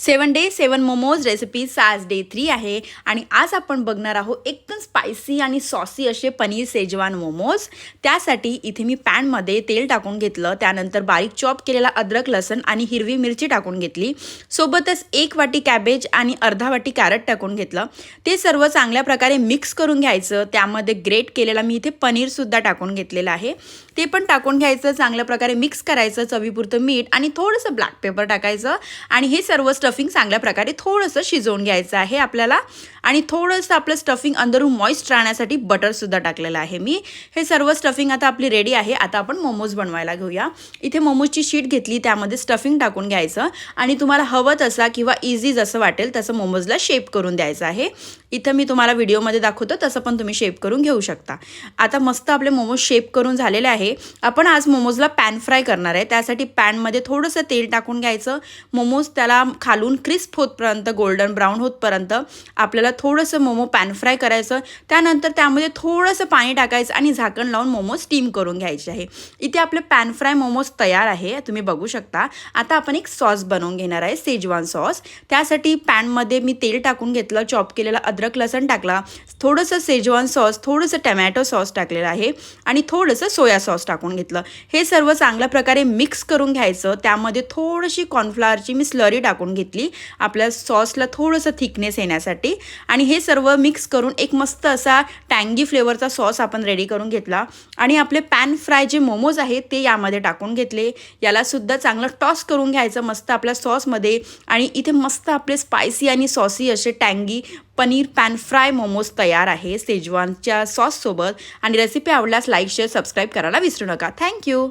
7 day 7 momos recipe आज day 3 आहे आणि आज आपण बघणार आहोत एकदम स्पायसी आणि सॉसी असे पनीर शेजवान मोमोज। त्यासाठी इथे मी पॅनमध्ये तेल टाकून घेतलं, त्यानंतर बारीक चॉप केलेला अद्रक लसूण आणि हिरवी मिरची टाकून घेतली, सोबतच 1 वाटी कॅबेज आणि अर्धा वाटी कॅरट टाकून घेतलं। ते सर्व चांगल्या प्रकारे मिक्स करून घ्यायचं। त्यामध्ये ग्रेट केलेला मी इथे पनीर सुद्धा टाकून घेतलेलं आहे, ते पण टाकून घ्यायचं, चांगल्या प्रकारे मिक्स करायचं, चवीपुरतं मीठ आणि थोडंसं ब्लॅक पेपर टाकायचं आणि हे सर्व स्टफिंग चांगल्या प्रकारे थोडंसं शिजवून घ्यायचं आहे आपल्याला। आणि थोडंसं आपलं स्टफिंग अंदरून मॉइस्ट राहण्यासाठी बटर सुद्धा टाकलेलं आहे मी। हे सर्व स्टफिंग आता आपली रेडी आहे। आता आपण मोमोज बनवायला घेऊया। इथे मोमोजची शीट घेतली, त्यामध्ये स्टफिंग टाकून घ्यायचं आणि तुम्हाला हवं तसा किंवा इझी जसं वाटेल तसं मोमोजला शेप करून द्यायचं आहे। इथं मी तुम्हाला व्हिडिओमध्ये दाखवतो तसं पण तुम्ही शेप करून घेऊ शकता। आता मस्त आपले मोमोज शेप करून झालेले आहे। आपण आज मोमोजला पॅन फ्राय करणार आहे, त्यासाठी पॅनमध्ये थोडंसं तेल टाकून घ्यायचं। मोमोज त्याला खालून क्रिस्प होतपर्यंत, गोल्डन ब्राऊन होतपर्यंत आपल्याला थोडंसं मोमो पॅन फ्राय करायचं। त्यानंतर त्यामध्ये थोडंसं पाणी टाकायचं आणि झाकण लावून मोमोज स्टीम करून घ्यायचे आहे। इथे आपले पॅन फ्राय मोमोज तयार आहे, तुम्ही बघू शकता। आता आपण एक सॉस बनवून घेणार आहे, शेजवान सॉस। त्यासाठी पॅनमध्ये मी तेल टाकून घेतलं, चॉप केलेला अद्रक लसूण टाकला, थोडंसं शेजवान सॉस, थोडंसं टोमॅटो सॉस टाकलेलं आहे आणि थोडंसं सोया सॉस टाकून घेतलं। हे सर्व चांगल्या प्रकारे मिक्स करून घ्यायचं। त्यामध्ये थोडीशी कॉर्नफ्लॉवरची मी स्लरी टाकून घेतली, आपल्या सॉसला थोडंसं थिकनेस येण्यासाठी। आणि हे सर्व मिक्स करून एक मस्त असा टँगी फ्लेवरचा सॉस आपण रेडी करून घेतला आणि आपले पॅन फ्राय जे मोमोज आहेत ते यामध्ये टाकून घेतले। याला सुद्धा चांगलं टॉस करून घ्यायचं मस्त आपल्या सॉसमध्ये। आणि इथे मस्त आपले स्पायसी आणि सॉसी असे टँगी पनीर पॅन फ्राय मोमोज तयार आहे शेजवानच्या सॉससोबत। आणि रेसिपी आवडल्यास लाईक शेअर सबस्क्राईब करायला विसरू नका। थँक्यू।